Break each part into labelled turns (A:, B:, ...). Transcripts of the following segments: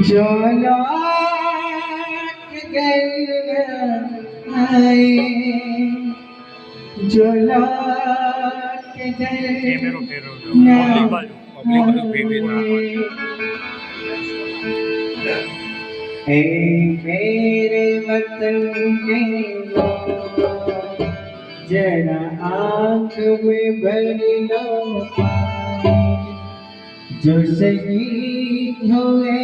A: जो लौट गए आए, जो लौट गए ना आए। मेरे वतन के लोग जरा आँख में भर लो पानी, जो शहीद हुए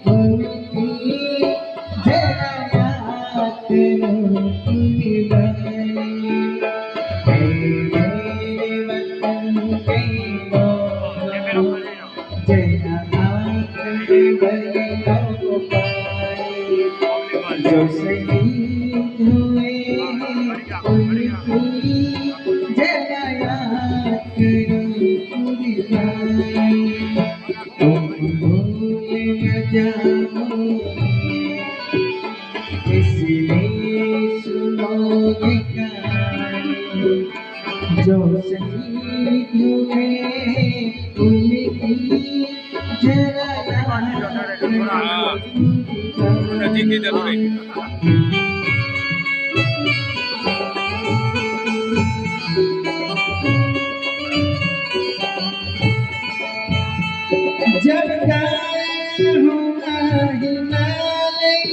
A: उनकी जरा याद करो कुर्बानी। मेरे वतन के लोग जरा आँख में भर लो पानी, जो शहीद हुए उनकी जरा याद करो कुर्बानी। तुम भूल न जाओ इसलिए सुनोगे कहानी, जो शहीद हुए उनकी जरा याद करो कुर्बानी। जब गाया हुआ हिमालय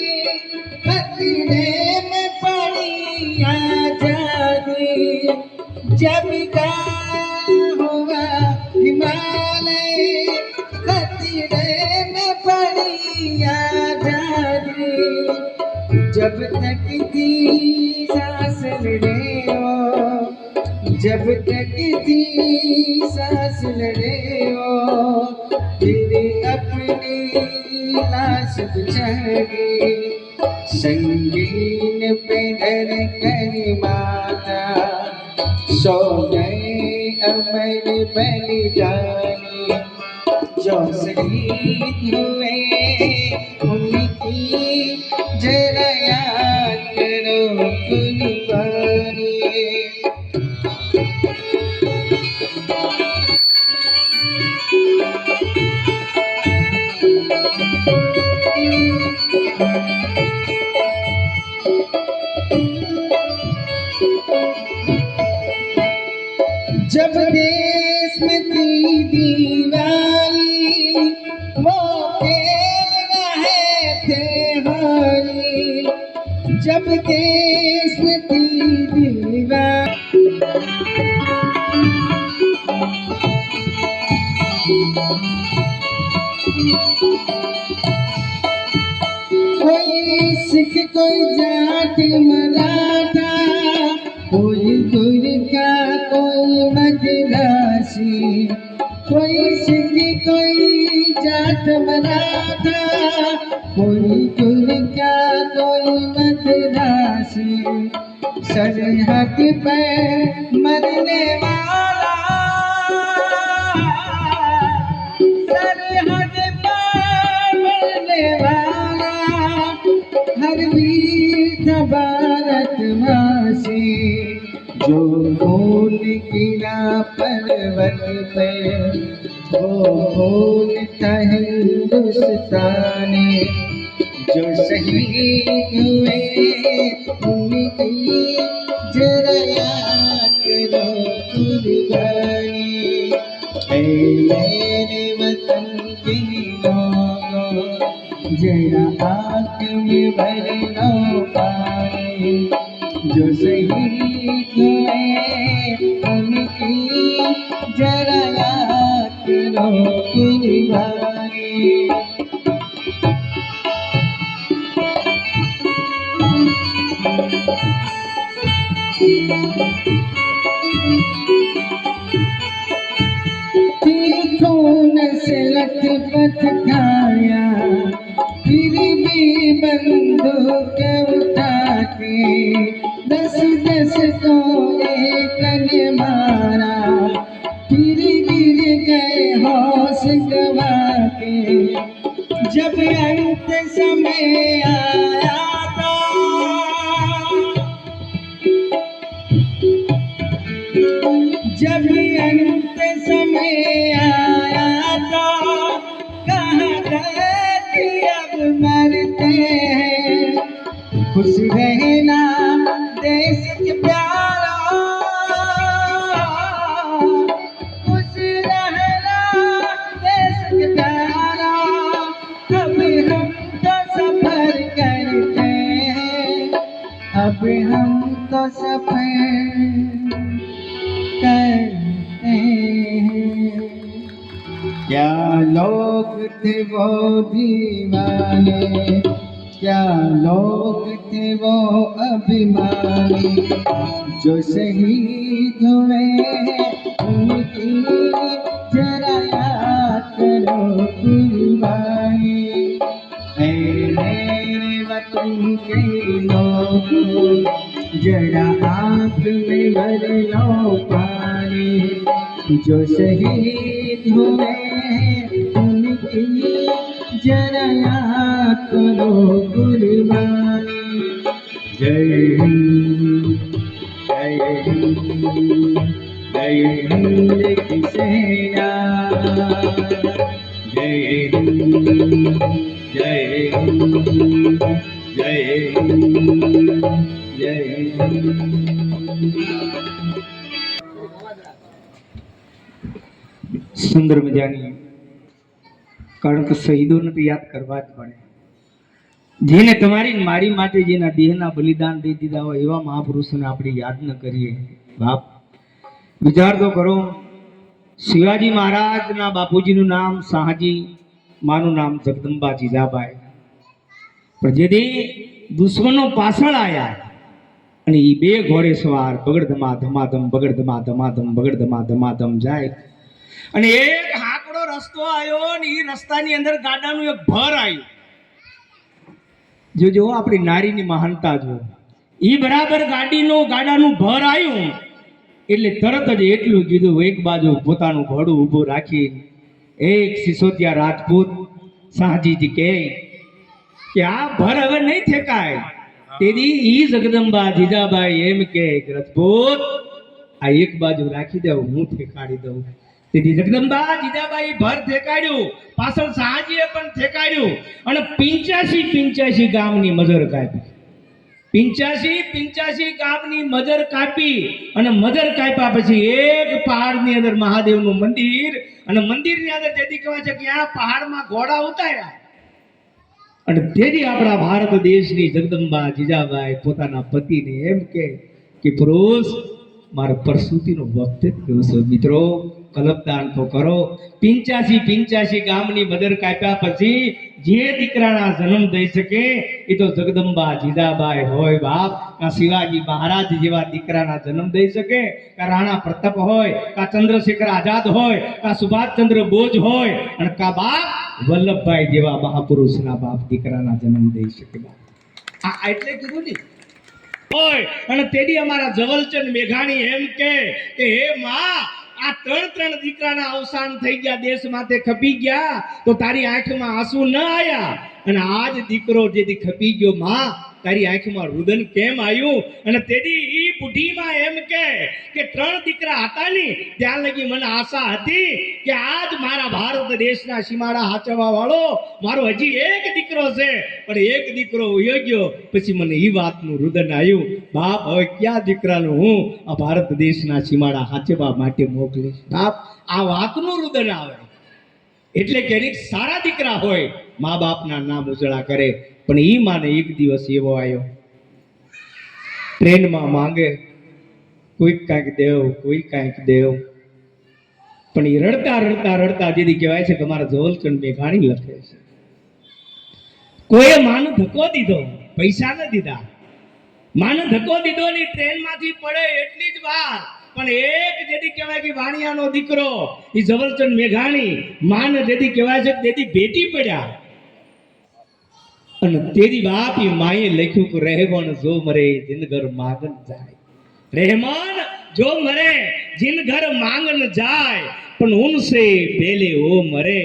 A: खतरे में पड़ी आजादी, जब गाया हुआ हिमालय खतरे में पड़ी आजादी, जब तक थी सांस लड़े हो, जब तक थी सांस लड़े हो, फिर अपनी लाश बिछाएगी संगीन पे डर कर माता, सो गए अमर बलिदानी, जो शहीद हुए उनकी जरा याद करो कुर्बानी। जब देश में थी दीवानी वो खेल रहे थे होली, जब देश में थी दीवानी कोई सिख कोई जाट मराठा, कोई गुरखा कोई मद्रासी, कोई सिख कोई जाट मराठा, कोई गुरखा कोई मद्रासी, सरहद पे मरने वाला, सरहद पे मरने वाला हर वीर था भारतवासी, जो खून गिरा पर्वत पे वो खून था हिंदुस्तानी, जो शहीद हुए उनकी जरा याद करो कुर्बानी। ऐ मेरे वतन के लोगों जरा आँख में भर लो पानी, जो शहीद हुए उनकी जरा याद करो कुर्बानी। खून से लथपथ खाया फिर भी बंदूक उठा के, 10-10 को एक ने मारा फिर गिर गए होश गवा के, जब अंत समय आया था जब अंत समय आया था तो सफर करते हैं। क्या लोग थे वो दीवाने, क्या लोग थे वो अभिमानी, जो शहीद हुए उनकी जरा याद करो कुर्बानी। ऐ मेरे वतन के लोगों, जरा आँख में भर लो पानी, जो शहीद हुए उनकी जरा याद करो कुर्बानी। जय हिंद, जय हिंद, जय हिंद की सेना, जय हिंद, जय हिंद, जय हिंद, जय हिंद। સુંદર મજાની, કારણ કે શહીદોને તો યાદ કરવા જ પડે. જેને તમારી મારી માટે જેના દેહના બલિદાન દઈ દીધા હોય એવા મહાપુરુષોને આપણે યાદ ન કરીએ. બાપ વિચાર તો કરો, શિવાજી મહારાજના બાપુજીનું નામ શાહજી, માનું નામ જગદંબા જીજાબાઈ. પણ જેથી દુશ્મનો પાછળ આવ્યા અને એ બે ઘોડે સવાર બગડધમા ધમાધમ બગડધમા ધમાધમ બગડધમા ધમાધમ જાય અને એક હાકડો રસ્તો આવ્યો ને એ રસ્તાની અંદર ગાડાનું એક ભર આવ્યું. જો આપણી નારીની મહાનતા જો એ બરાબર ગાડાનું ભર આવ્યું એટલે તરત જ એટલું કીધું, એક બાજુ પોતાનું ઘોડું ઊભું રાખી એક સિસોદિયા રાજપૂત શાહજીજી કે આ ભર હવે નહીં ઠેકાય. તેથી ઈ જગદંબા જીજાબાઈ એમ કે રાજપૂત આ એક બાજુ રાખી દઉં, હું ઠેકાડી દઉં. તેથી જગદંબા જીજાબાઈ ભર ઠેકાડ્યું, પાછળ શાહજીએ પણ ઠેકાડ્યું અને 85 ગામની મજર કાપી. 85 ગામની મજર કાપી અને મજર કાપ્યા પછી એક પહાડની અંદર મહાદેવનું મંદિર અને મંદિરની અંદર જેથી કહેવાય છે કે આ પહાડમાં ઘોડા ઉતાર્યા. અને તેથી આપણા ભારત દેશની જગદંબા જીજાબાઈ પોતાના પતિને એમ કે પુરુષ મારો પ્રસૂતિનો વખત જ ગયો છે. મિત્રો કલપદાન તો કરો. 85 ગામની મદર કાપ્યા પછી જે દીકરાના જન્મ દઈ શકે એ તો જગદંબા જીજાબાઈ હોય બાપ. કા શિવાજી મહારાજ જેવા દીકરાના જન્મ દઈ શકે, કા રાણા પ્રતાપ હોય, કા ચંદ્રશેખર આઝાદ હોય, કા સુભાષચંદ્ર બોઝ હોય અને કા બાપ વલ્લભભાઈ જેવા મહાપુરુષના બાપ દીકરાના જન્મ દઈ શકે બાપ. આ એટલે કીધું ને હોય. અને તેડી અમારા જવલચંદ મેઘાણી એમ કે હે માં આ ત્રણ દીકરાના અવસાન થઈ ગયા, દેશ માટે ખપી ગયા, તો તારી આંખમાં આંસુ ન આયા અને આજ દીકરો જેથી ખપી ગયો માં તારી આંખમાં રુદન કેમ આવ્યું? અને તેદી ઈ બુઢીમાં એમ કે 3 દીકરા હતા ને ત્યાં લગી મને આશા હતી કે આજ મારા ભારત દેશના સીમાડા હાચવવા વાળો મારો હજી એક દીકરો છે, પણ એક દીકરો વયો ગયો. પછી મને ઈ વાતનું રુદન આવ્યું, બાપ હવે ક્યાં દીકરાનું હું આ ભારત દેશના સીમાડા હાચવવા માટે મોકલીશ. બાપ આ વાતનું રુદન આવે એટલે ક્યારેક સારા દીકરા હોય મા બાપના નામ ઉજળા કરે. પણ ઈ માને એક દિવસ એવો આવ્યો, ટ્રેનમાં માંગે કોઈક કાંઈક દેવ, કોઈ કાંઈક દેવ. પણ એ રડતા જેથી કહેવાય છે કે મારા જવલચંદ મેઘાણી લખે છે કોઈ માનો ધક્કો દીધો, પૈસા ન દીધા, માનો ધક્કો દીધો ની ટ્રેનમાંથી પડે એટલી જ વાર. પણ એક જેથી કહેવાય કે વાણિયાનો દીકરો એ જવલચંદ મેઘાણી માને જેથી કહેવાય છે તેથી ભેટી પડ્યા. અને તેરી બાપ એ માએ લખ્યું કે રહેમાન જો મરે જીન ઘર માંગન જાય, રહેમાન જો મરે જીન ઘર માંગન જાય, પણ ઉનસે પહેલે ઓ મરે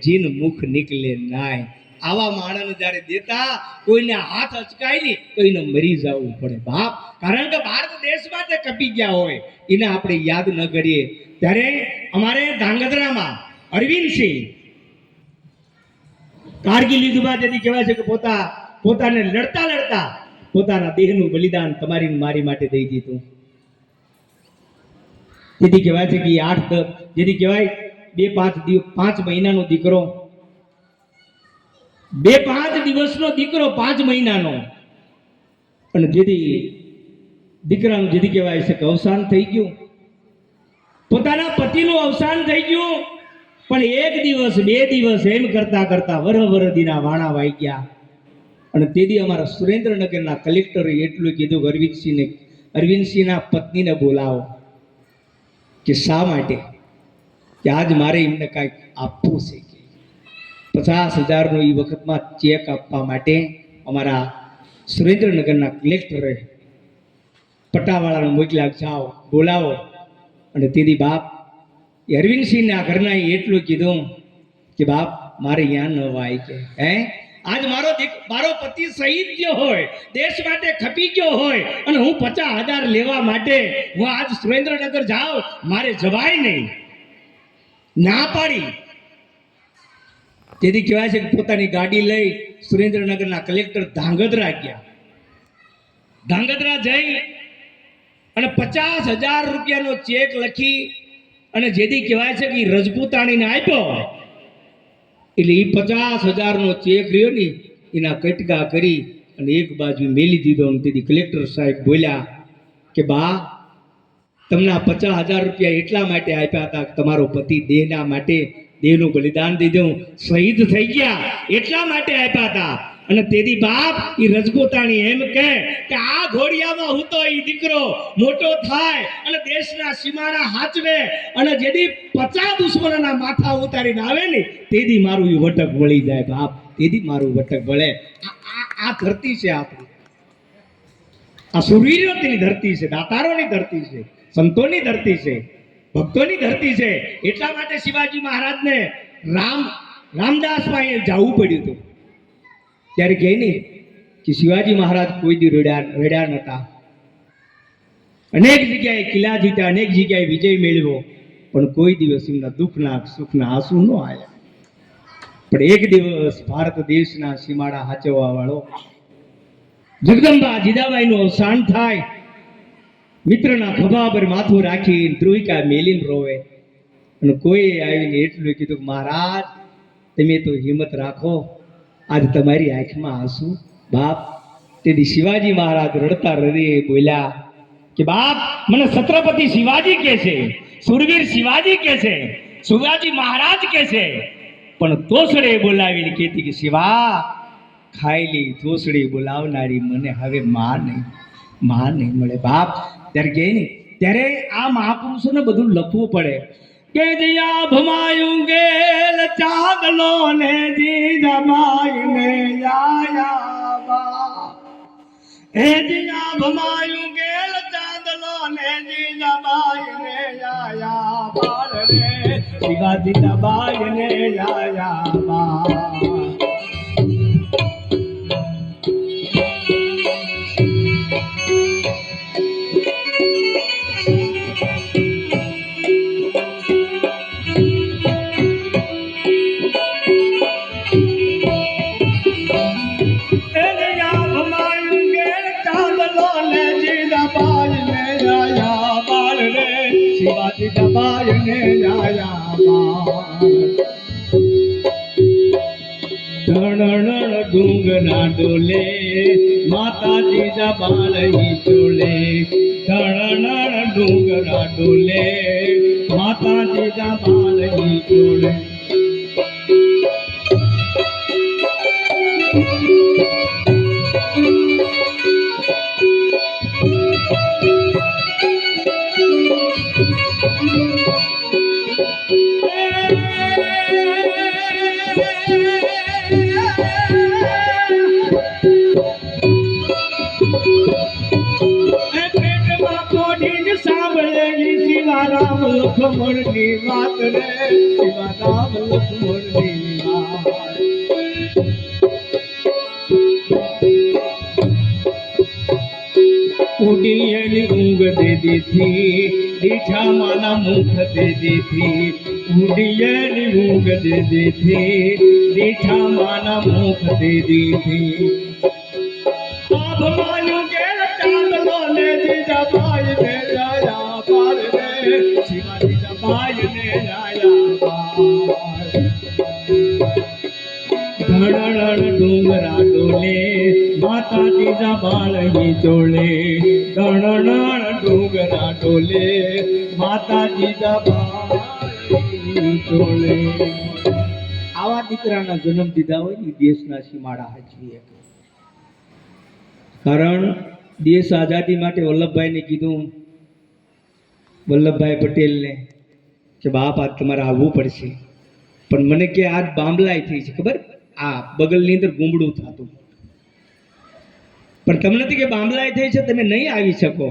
A: જીન મુખ નિકલે નાય. આવા માણસને જ્યારે દેતા કોઈને હાથ અચકાય નહીં તો એને મરી જવું પડે બાપ. કારણ કે ભારત દેશ માટે કપી ગયા હોય એને આપણે યાદ ન કરીએ. ત્યારે અમારે ધાંગધ્રામાં અરવિંદસિંહ કારગિલ યુદ્ધમાં જેથી કહેવાય છે કે પોતાને લડતા પોતાના દેહનું બલિદાન તમારી મારી માટે દઈ દીધું. જેથી કહેવાય છે કે 8-10 જેથી કહેવાય 2-5 મહિનાનો દીકરો, 2-5 દિવસનો દીકરો 5 મહિનાનો. અને જેથી દીકરાનું જેથી કહેવાય છે કે અવસાન થઈ ગયું, પોતાના પતિનું અવસાન થઈ ગયું. પણ એક દિવસ બે દિવસ એમ કરતા કરતા વરહ દીના વાણા વાઈ ગયા. અને તેથી અમારા સુરેન્દ્રનગરના કલેક્ટરે એટલું કીધું કે અરવિંદસિંહના પત્નીને બોલાવો. કે શા માટે? કે આજ મારે એમને કાંઈક આપવું છે. કે 50,000નો એ વખતમાં ચેક આપવા માટે અમારા સુરેન્દ્રનગરના કલેક્ટરે પટાવાળાને મોકલ્યા, જાઓ બોલાવો. અને તેથી બાપ અરવિંદસિંહના ઘરના એટલું કીધું કે બાપ મારે ત્યાં ન વાય. કે હે આજ મારો પતિ શહીદ ગયો હોય, દેશ માટે ખપી ગયો હોય, અને હું 50,000 લેવા માટે હું આજ સુરેન્દ્રનગર જાઉં, મારે જવાય નહીં. ના પાડી. તેથી કહેવાય છે કે પોતાની ગાડી લઈ સુરેન્દ્રનગરના કલેક્ટર ધાંગધ્રા ગયા. ધાંગધ્રા જઈ અને 50,000 રૂપિયાનો ચેક લખી અને જેથી કહેવાય છે કે રજપૂતાણીને આપ્યો. એટલે એ 50,000નો ચેક રહ્યો ને એના કટકા કરી અને એક બાજુ મેલી દીધો. તેથી કલેક્ટર સાહેબ બોલ્યા કે બા, તમને 50,000 રૂપિયા એટલા માટે આપ્યા હતા કે તમારો પતિ દેહના માટે દેહનું બલિદાન દીધું, શહીદ થઈ ગયા એટલા માટે આપ્યા હતા. અને તેથી બાપ એ રજપૂતાણી એમ કહે કે આ ઘોડિયામાં હું તો એ દીકરો મોટો થાય અને દેશના સીમાડા હાચવે અને જેથી 50 દુશ્મનોના માથા ઉતારીને આવે ને તેથી મારું એ વટક વળી જાય. બાપ તેથી મારું વટક વળે. આ ધરતી છે આપણી, આ સુરવીરોની ધરતી છે, દાતારોની ધરતી છે, સંતોની ધરતી છે, ભક્તોની ધરતી છે. એટલા માટે શિવાજી મહારાજને રામદાસમાં એ જવું પડ્યું હતું. ત્યારે કહે ને કે શિવાજી મહારાજ કોઈ દી રડ્યા નતા. અનેક જગ્યાએ કિલ્લા જીત્યા, અનેક જગ્યાએ વિજય મેળવ્યો, પણ કોઈ દિવસ એમના દુઃખના સુખના આંસુ ન આવ્યા. પણ એક દિવસ ભારત દેશના સીમાડા હાચવવા વાળો જગદંબા જીજાબાઈનું અવસાન થાય. મિત્રના ખભા પર માથું રાખી ધ્રુવિકા મેલીને રોવે. અને કોઈ આવીને એટલું કીધું કે મહારાજ તમે તો હિંમત રાખો, આજ તમારી આંખમાં આંસુ. બાપ તેથી શિવાજી મહારાજ રડતા હૃદયે બોલ્યા કે બાપ મને છત્રપતિ શિવાજી કે છે, સુરવીર શિવાજી કે છે, શિવાજી મહારાજ કે છે. પણ તોસડે બોલાવીને કહેતી કે શિવા ખાયેલી તોસડી બોલાવનારી મને હવે માં નહીં મળે. બાપ ત્યારે કહે ને ત્યારે આ મહાપુરુષોને બધું લખવું પડે કે દિયા ભમાયું ગેલ ચાગલો ને જીજાબાઈ ને આયા બા. હે દિયા ભમાયું ગેલ ચાગલો ને જીજાબાઈ ને આયા બાળ રે, શિવાજી બાઈ ને આયા બા. શિવાજી દબાય ને આયા ધણ ડુંગરા ડોલે માતાજી દબાઈ ચોલે. ધણ ડુંગરા ડોલે માતાજી દબાઈ ચોલે. શિવારામ લખમણની વાત રે, શિવારામ લખમણની વાત. ઉડીએની ઊંઘ દે દીધી, દીઠા માના મુખ દે દીધી. ઉડીએની ઊંઘ દે દીધી, દીઠા માના મુખ દે દીધી. આભમાયું ગેલ ચાંદલો ને જીજાબાઈ ને આયા બાર રે, શિવાજી દબાઈ ને આયા બાર. ધણણ ડુંગરા ડોલે માતાજીના બાળની ચોળે ધણણ ડુંગરા ડોલે માતાજીના બાળની ચોળે. આવા દીકરાના જન્મ દીધા હોય ને દેશના સીમાડા હાચવી. કારણ દેશ આઝાદી માટે વલ્લભભાઈને કીધું, વલ્લભભાઈ પટેલને કે બાપ આજ તમારે આવવું પડશે. પણ મને કે આજ બાંબલાઈ થઈ છે, ખબર? આ બગલની અંદર ગુંબડું થતું. પણ તમને નથી કે બાંબલાઈ થઈ છે, તમે નહીં આવી શકો.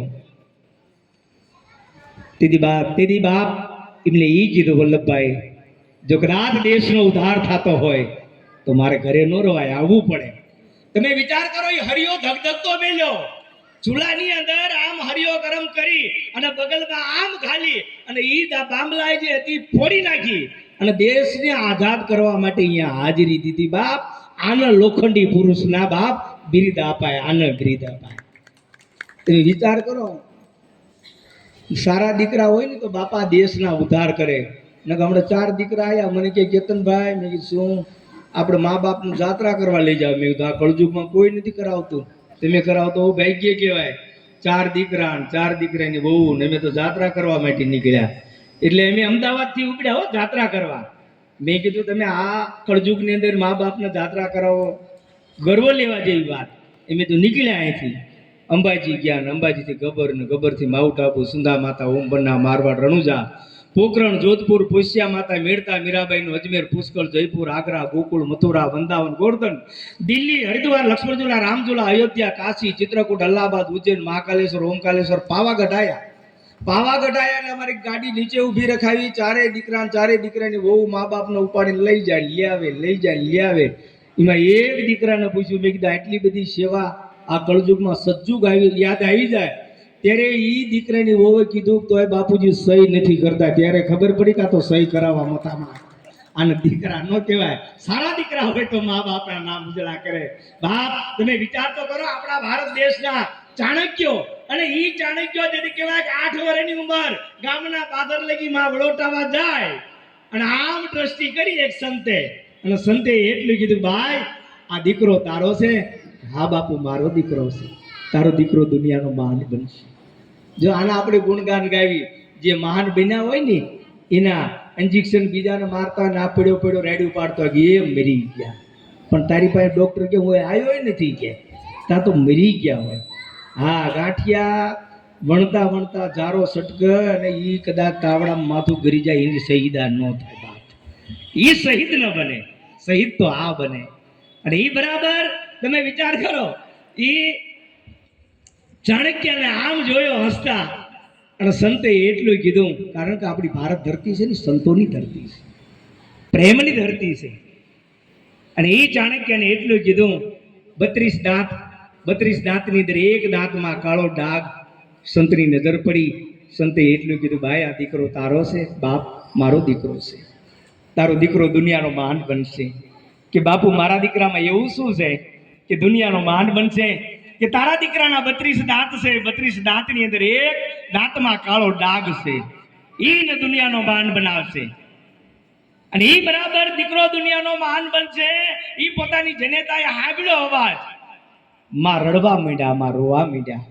A: તેથી બાપ એમને એ કીધું વલ્લભભાઈ, જો કદાચ દેશનો ઉદ્ધાર થતો હોય તો મારે ઘરે ન રવાય, આવવું પડે. તમે વિચાર કરો, એ હરિયો ધગધગતો મેલ્યો ચૂલાની અંદર, આમ હરિયો ગરમ કરી અને બગલમાં આમ ખાલી અને ઈ બાંબલાઈ જે હતી ફોડી નાખી અને દેશને આઝાદ કરવા માટે અહીંયા હાજરી દીધી. બાપ આને લોખંડી પુરુષના બાપ બિરુદ અપાય, આને બિરુદ અપાય. તમે વિચાર કરો, સારા દીકરા હોય ને તો બાપા દેશના ઉદ્ધાર કરે. ને હમણાં 4 દીકરા આવ્યા, મને કે કેતનભાઈ, મેં કીધું શું? આપણે મા બાપનું જાત્રા કરવા લઈ જાવ. મેં કીધું આ કળજુગમાં કોઈ નથી કરાવતું, તમે કરાવતો ભાગ્ય કહેવાય. 4 દીકરા 4 દીકરાની બહુ ને અમે તો જાત્રા કરવા માટે નીકળ્યા. એટલે અમે અમદાવાદથી ઉપડ્યા હો જાત્રા કરવા. મેં કીધું તમે આ કળજુગની અંદર મા બાપને જાત્રા કરાવો, ગર્વ લેવા જેવી વાત. અમે તો નીકળ્યા અહીંથી, અંબાજી ગયા ને અંબાજીથી ગબર ને ગબરથી માઉન્ટ આબુ, સુંદા માતા, ઓમબન્ના, મારવાડ, રણુજા, પોખરણ, જોધપુર, પોશિયા માતા, મેળતા, મીરાબાઈનું અજમેર, પુષ્કળ, જયપુર, આગ્રા, ગોકુળ, મથુરા, વૃંદાવન, ગોર્ધન, દિલ્હી, હરિદ્વાર, લક્ષ્મણઝુલા, રામઝુલા, અયોધ્યા, કાશી, ચિત્રકૂટ, અલ્હાબાદ, ઉજ્જૈન, મહાકાલેશ્વર, ઓમકાલેશ્વર, પાવાગઢ આવ્યા. પાવાગઢ આવ્યા એટલે અમારી ગાડી નીચે ઊભી રખાવી. 4 દીકરા 4 દીકરાની વહુ મા બાપને ઉપાડીને લઈ જાય, લઈ આવે, લઈ જાય, લઈ આવે. એમાં એક દીકરાને પૂછ્યું, મેં કીધું આટલી બધી સેવા આ કળજુગમાં સજ્જુગ આવી યાદ આવી જાય. ત્યારે એ દીકરાની વહુએ કીધું તોય બાપુજી સહી નથી કરતા. ત્યારે ખબર પડી કે આ તો સહી કરાવવા મતામાં. આને દીકરા ન કહેવાય. સારા દીકરા હોય તો મા બાપના નામ ઉજળા કરે. બાપ તમે વિચાર તો કરો, આપણા ભારત દેશના ચાણક્યો, અને ઈ ચાણક્યો જેને કહેવાય કે 8 વર્ષની ઉંમર ગામના પાદર લગીમાં વડોટાવા જાય અને આમ દ્રષ્ટિ કરી એક સંતે, અને સંતે એટલું કીધું, ભાઈ આ દીકરો તારો છે? હા બાપુ મારો દીકરો છે. તારો દીકરો દુનિયાનો મહાન બનશે. જો આના આપણે ગુણગાન ગાવી, જે મહાન બન્યા હોય ને એના ઇન્જેક્શન બીજાને મારતા ના પડ્યો પડ્યો રાડ્યું પાડતો એ મરી ગયા. પણ તારી પાસે ડોક્ટર કે હું આવ્યો નથી કે તા તો મરી ગયા હોય. હા ગાંઠિયા વણતા વણતા જારો સટક અને એ કદાચ તાવડામાં માથું ગરી જાય, એની શહીદા ન થાય. બાપ એ શહીદ ન બને, શહીદ તો આ બને. અને એ બરાબર તમે વિચાર કરો, એ ચાણક્યને આમ જોયો હસતા, અને સંતે એટલું કીધું, કારણ કે આપણી ભારત ધરતી છે ને સંતોની ધરતી છે, પ્રેમની ધરતી છે. અને એ ચાણક્યને એટલું કીધું, 32 દાંતની અંદર એક દાંતમાં કાળો ડાઘ. સંતની નજર પડી. સંતે એટલું કીધું, ભાઈ આ દીકરો તારો છે? બાપ મારો દીકરો છે. તારો દીકરો દુનિયાનો મહાન બનશે. કે બાપુ મારા દીકરામાં એવું શું છે કે દુનિયાનો મહાન બનશે? કે તારા દીકરાના 32 દાંત છે, 32 દાંતની અંદર એક દાંતમાં કાળો ડાઘ છે. ઈને દુનિયાનો મહાન બનાવશે. અને ઈ બરાબર દીકરો દુનિયાનો મહાન બનશે. ઈ પોતાની જનેતાએ હાંભળ્યો અવાજ, માં રડવા માંડ્યા, માં રોવા માંડ્યા.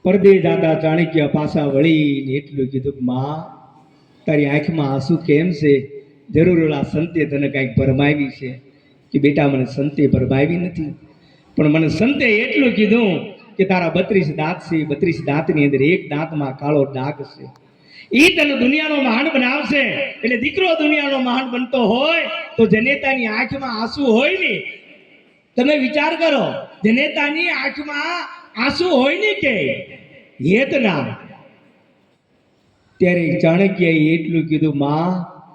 A: પરદે દાદા ચાણક્ય પાછા વળીને એટલું કીધું, માં તારી આંખમાં આંસુ કેમ છે? જરૂર ઓલા સંતે તને કાંઈક ભરમાવી છે. કે બેટા મને સંતે ભરમાવી નથી, પણ મને સંતે એટલું કીધું કે તારા 32 દાંત છે, 32 દાંતની અંદર એક દાંતમાં કાળો ડાઘ છે. એ તને દુનિયાનો મહાન બનાવશે. એટલે દીકરો દુનિયાનો મહાન બનતો હોય તો જનેતાની આંખમાં આંસુ હોય ને, તમે વિચાર કરો, જનેતાની આંખમાં આંસુ હોય ને કે હેતના. ત્યારે ચાણક્યએ એટલું કીધું, માં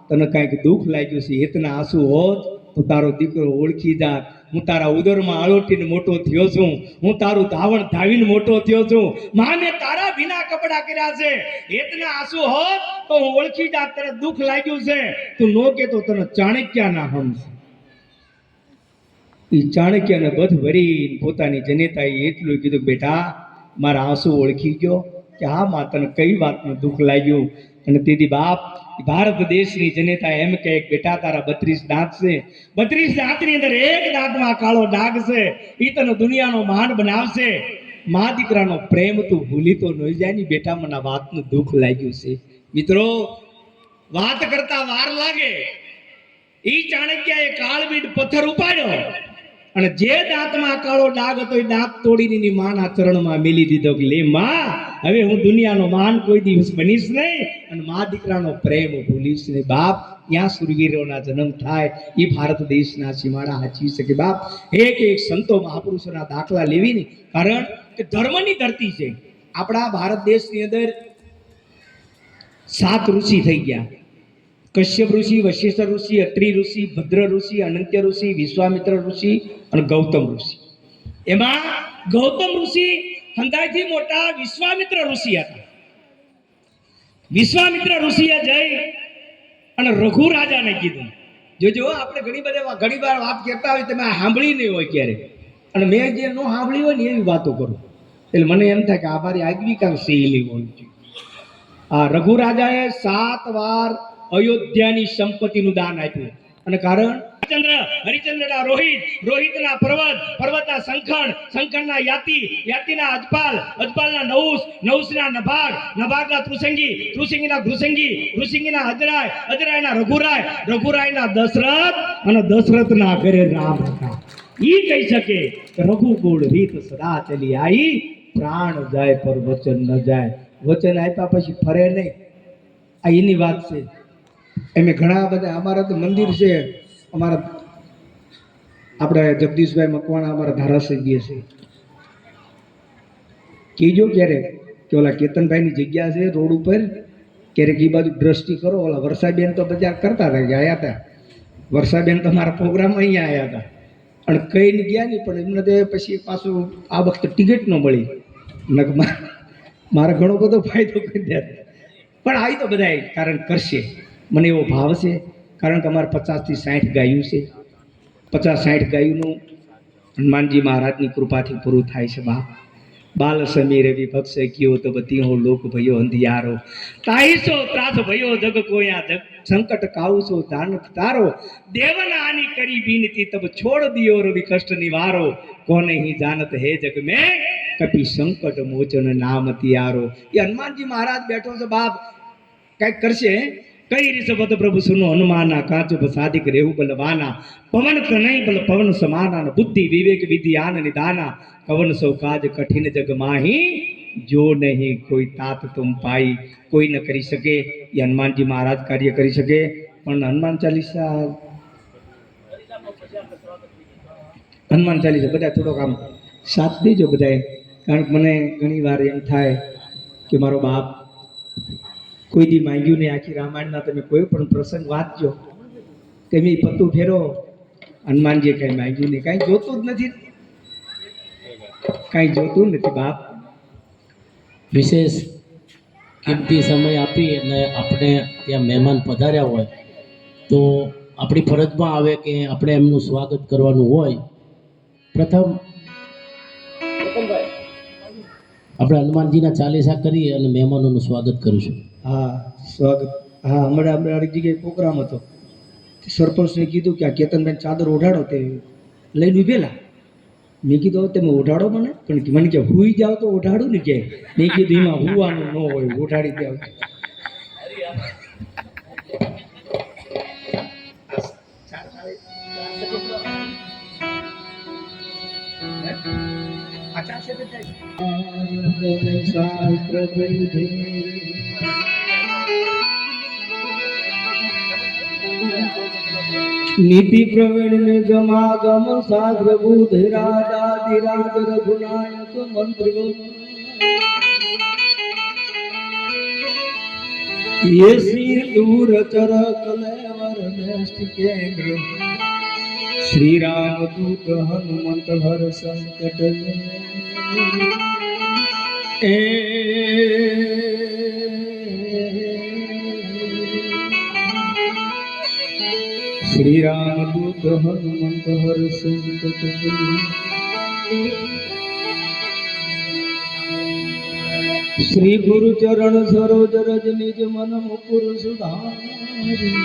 A: તને કાંઈક દુઃખ લાગ્યું છે, હેતના આંસુ હોત તો તારો દીકરો ઓળખી જાત. હું તારા ઉદરમાં આળોટીને મોટો થયો છું, હું તારું ધાવણ ધાવીને મોટો થયો છું. માં મેં તારા ભીના કપડા કર્યા છે. હેતના આંસુ હોત તો હું ઓળખી જાત. તને દુઃખ લાગ્યું છે, તું નો કે તો તને ચાણક્યના હમશે. એ ચાણક્યને બધ ભરી પોતાની જનેતાએ એટલું કીધું, બેટા મારા આંસુ ઓળખી ગયો? કે હા માં તને કઈ વાતનું દુઃખ લાગ્યું? અને તેથી બાપ ભારત દેશની જનતા એમ કહે કે બેટા તારા 32 દાંત છે, 32 દાંતની અંદર એક દાંતમાં કાળો ડાઘ છે, ઈ તને દુનિયાનો મહાન બનાવશે. મા દીકરાનો પ્રેમ તું ભૂલી તો નહીં જાય ની બેટા, મને વાતનું દુઃખ લાગ્યું છે. મિત્રો, વાત કરતા વાર લાગે. ઈ ચાણક્યએ કાળબીડ પથ્થર ઉપાડ્યો અને જે દાંતમાં કાળો ડાઘ હતો એ દાંત તોડીને એની માના ચરણમાં મેલી દીધો કે લે માં, હવે હું દુનિયાનો મહાન કોઈ દિવસ બનીશ નહીં અને મા દીકરાનો પ્રેમ ભૂલીશ નહીં. બાપ, ત્યાં સુરવીરોના જન્મ થાય એ ભારત દેશના સીમાડા હાચવી શકે. બાપ, એક એક સંતો મહાપુરુષોના દાખલા લેવી ને, કારણ કે ધર્મની ધરતી છે. આપણા ભારત દેશની અંદર 7 ઋષિ થઈ ગયા: કશ્યપ ઋષિ, વશિષ્ઠ ઋષિ, અત્રિ ઋષિ, ભદ્ર ઋષિ, અનંત્ય ઋષિ, વિશ્વામિત્ર ઋષિ અને ગૌતમ ઋષિ. એમાં ગૌતમ ઋષિ હંધાઈથી મોટા વિશ્વામિત્ર ઋષિ હતા. વિશ્વામિત્ર ઋષિએ જઈ અને રઘુ રાજાને કીધું. જોજો, આપણે ઘણી વાર વાત કરતા હોય, તમે સાંભળી નહીં હોય ક્યારે, અને મેં જે ન સાંભળી હોય ને એવી વાતો કરું, એટલે મને એમ થાય કે આ મારી આગવી કાંઈ શૈલી હોય છે. આ રઘુ રાજાએ 7 વાર અયોધ્યાની સંપત્તિનું દાન આપ્યું. અને કારણ હરિચંદ્રના રોહિતના પર્વતના શંખણના યાતિના અજપાલના નહુસના નભાગના તૃષંગીના ઘૃસંગીના અજરાયના રઘુરાયના દશરથ અને દશરથના ઘરે રામ હતા. ઈ કહી શકે કે રઘુકુળ રીત સદા ચલી આઈ, પ્રાણ જાય પર વચન ન જાય. વચન આપ્યા પછી ફરે નહીં, આ એની વાત છે. એમ ઘણા બધા અમારા તો મંદિર છે, અમારા આપણે જગદીશભાઈ મકવાણા અમારા ધારાસભ્ય છે. કીજો ક્યારેક કે ઓલા કેતનભાઈની જગ્યા છે રોડ ઉપર, ક્યારેક એ બાજુ દ્રષ્ટિ કરો. ઓલા વર્ષાબેન તો બધા કરતા હતા, આવ્યા હતા. વર્ષાબેન તો મારા પ્રોગ્રામ અહીંયા આવ્યા હતા અને કહીને ગયા નહીં, પણ એમને તો પછી પાછું આ વખતે ટિકિટ ન મળી. મારે ઘણો બધો ફાયદો કરી દે, પણ આવી તો બધા કારણ કરશે. મને એવો ભાવ છે, કારણ કે અમારે 50 થી 60 ગાયું છે. 50-60 ગાયુંનું હનુમાનજી મહારાજની કૃપાથી પૂરું થાય છે. બાલ સમીર વિભક્ષ કયો તો બધી હો લોક ભયો અંધિયારો, તાઈસો ત્રાસ ભયો જગ કોયા જગ સંકટ કાઉસો દાનક તારો, દેવના આની કરી બીનતી તબ છોડ દિયો રવિ કષ્ટ નિવારો, કોને હી જાનત હે જગ મેં કપી સંકટ મોચન નામ તિયારો. એ હનુમાનજી મહારાજ બેઠો છે. બાપ કઈક કરશે. કઈ રીત પ્રભુ સુનો હનુમાના કાચ સાધિક રેહુ બલવાના, પવન નહીં બલ પવન સમાના, બુદ્ધિ વિવેક વિધિ આન નિદાના, કવન સૌ કાજ કઠિન જગ માહી, જો નહીં કોઈ તાત તુમ પાઈ. કોઈ ન કરી શકે એ હનુમાનજી મહારાજ કાર્ય કરી શકે. પણ હનુમાન ચાલીસા બધા થોડોક આમ સાથ દેજો બધાએ, કારણ કે મને ઘણી વાર એમ થાય કે મારો બાપ કોઈ દી માંગ્યું નહીં. આખી રામાયણના તમે કોઈ પણ પ્રસંગ વાંચજો, તમે પત્તું ફેરો, હનુમાનજીએ કાંઈ માંગ્યું નહીં, કાંઈ જોતું જ નથી, કાંઈ જોતું નથી. બાપ
B: વિશેષ કિંમતી સમય આપી અને આપણે ત્યાં મહેમાન પધાર્યા હોય તો આપણી ફરજમાં આવે કે આપણે એમનું સ્વાગત કરવાનું હોય. પ્રથમ આપણે હનુમાનજીના ચાલીસા કરી અને મહેમાનોનું સ્વાગત કરીશું.
A: હા, સ્વાગત. હા, હમણાં આપણે આ જગ્યાએ પ્રોગ્રામ હતો, સરપંચને કીધું કે આ કેતનભાઈ ચાદર ઓઢાડો, તે લઈને ઉભેલા. મેં કીધું તમે ઓઢાડો મને, પણ મને કે હુઈ જાવ તો ઓઢાડું ને કે. મેં કીધું એમાં હુવાનું ન હોય, ઓઢાડી દે. નીતિ પ્રવીણ નિગમાગમ સાગ્ર બુધ રાજાધિરાજ રઘુનાયક મંત્રી, ये सिर दूर चर कलेवर दृष्टि केंद्र, श्री राम दूत हनुमंत हर संकट श्री राम दूत हनुमंत हर संकट શ્રી ગુરુ ચરણ સરોજ રજ નિજ મન મુકુર સુધારી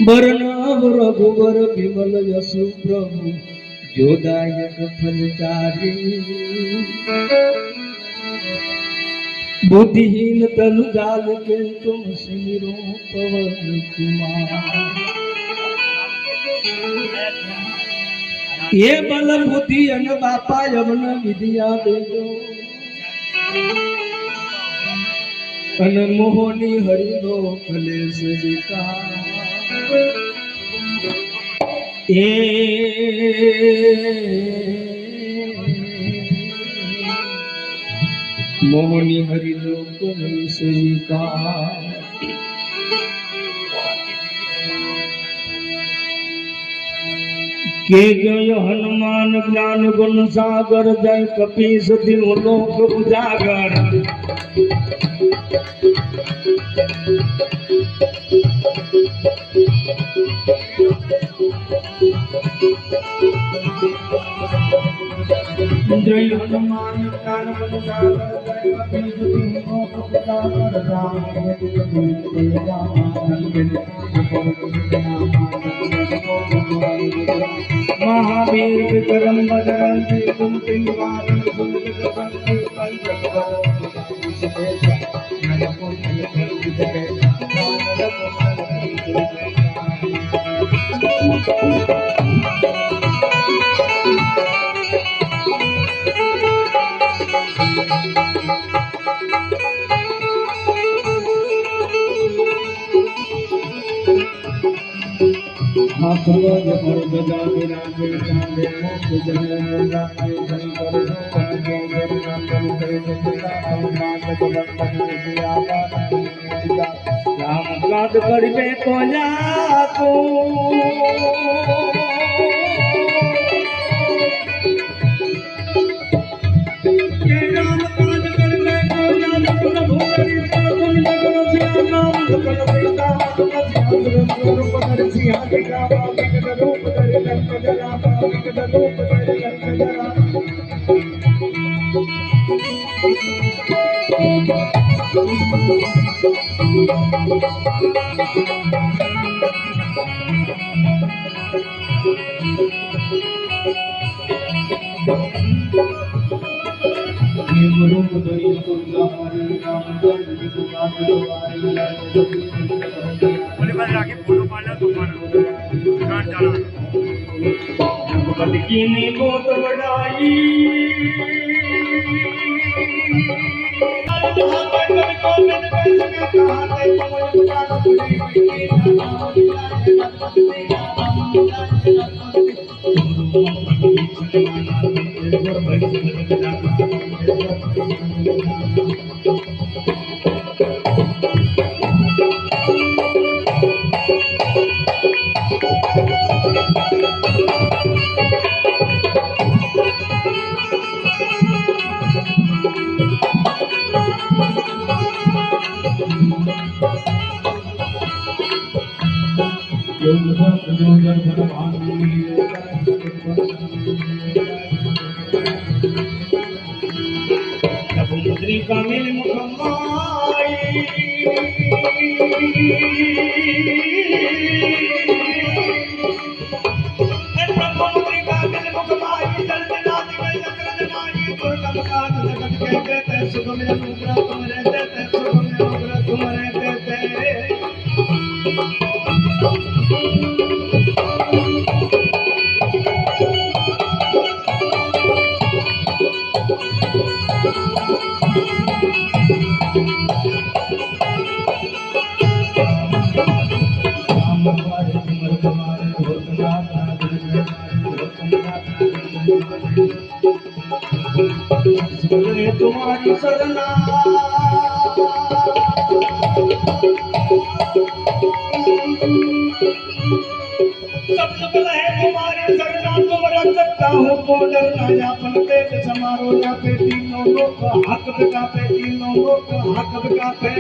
A: બરનાવ રઘુવર વિમલ યશુ પ્રભુ જોદાયક ફલચારી बुद्धिहीन तनु जाल के तुम सिमरो पवन कुमार ये बल बुद्धि अन बापा यमन विद्या देजो अन मोहनी हरिनो कलेश विकार ए मोहनी हरिलोक स्वीकार के जय हनुमान ज्ञान गुण सागर जय कपीस तिहु लोक उजागर जय हनुमान ज्ञान गुण सागर जय कपीस तिहु लोक उजागर राम महावीर विक्रम बजरंगी कुंती निवारण सुमति बंदी हाथों पर गदा विराजे चांदे मुख जने राजे शंकर सुवन के जन्म करे जगता नाथ बंदन विद्या राम काज करबे को जा तू राम काज करबे को जा प्रभु करि गुण जगत श्याम नाम सकल सीता रूप धरि सिंह दिखावा विकट रूप धरि लंक जरावा विकट रूप धरि लंक जरावा रूप धरि तुलसा हरि नाम जप विपुलात वारी फोटो पाना तो काट जाना की ने बहुत बड़ाई मुद्री का मिल मुकम्माई मुद्री का मिल मुकम्माई चलते नाथ गए चक्र जनाई तो कब काज जगत कहते थे सुगम अनुग्रह तुम रहते थे सुगम अनुग्रह तुम रहते थे तुम्हारी सरना सबसे पहले है तुम्हारी सरना तुम रख सकता हूँ को डरना यापन तेज समारो जाते तीनों लोग हक बिकाते तीनों लोग हक बिकाते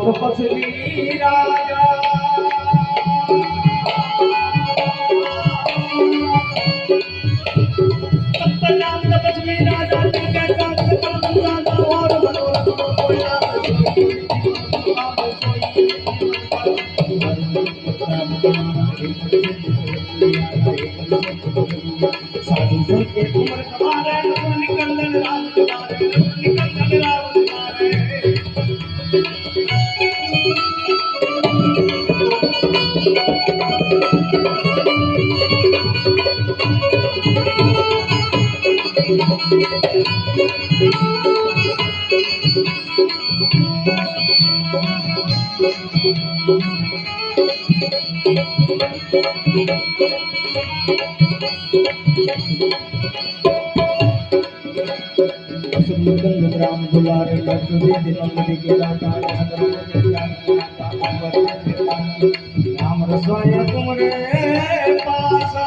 A: તપસ્વી રાજા સતનામ તપસ્વી રાજા તેરે સાથ સકલ સંસાર और मनोरथ कोई साधु संत उमर कमारे निकंदन राम कुमारे निकंदन राम कुमारे निकंदन राम दुलारे लड्डू दे दिनमणि के दाता राम रसोया तुमरे पासा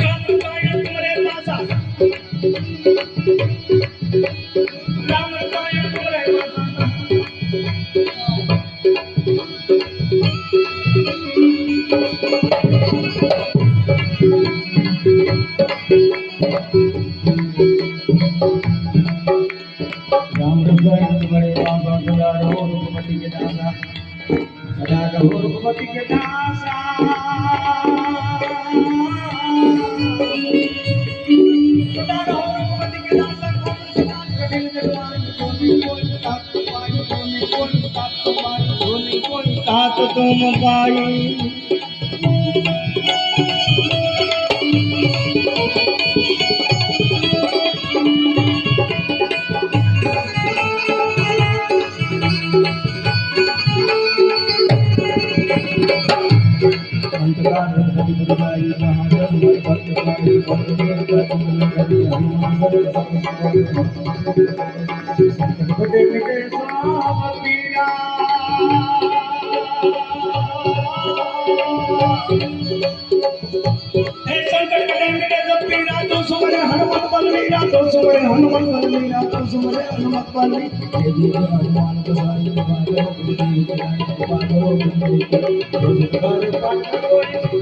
A: राम रसोया तुमरे पासा राम रसोया तुमरे पासा राम रसोया तुम्हारे बाबा सदा रहो रघुपति के दासा सदा रहो रघुपति के दासा सदा रहो रघुपति के दासा कठिन जगवान कोई तात पाई कोई तात पाई कोई तात तुम पाई अंतकाल रघुपति गुरुदाई महाजन भक्त पाई संकट कटे मिटे सब पीरा हे संकट कटे मिटे सब पीरा तो सुमरे हनुमत बलवीरा तो सुमरे हनुमत बलवीरा तो सुमरे हनुमत बलवीरा हे देव हनुमान गोसाई बाबा गुरुदेव के बाबा गुरुदेव के रोजगार पाठ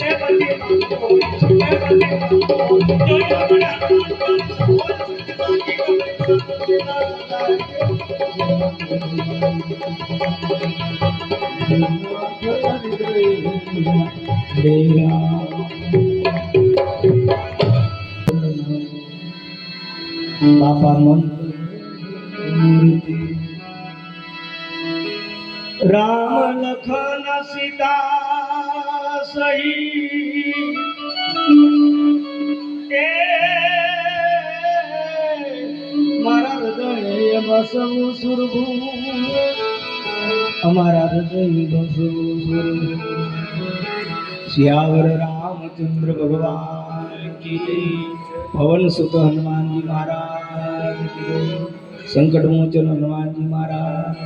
A: हे बंदे हे बंदे जो बड़ा बापा मूर्ति राम लखन सीता सही मारा हृदय बसवु सुरभु हमारा हृदय बसवु सुरभु सियावर रामचंद्र भगवान की पवन सुत हनुमान जी महाराज की संकट मोचन हनुमान जी महाराज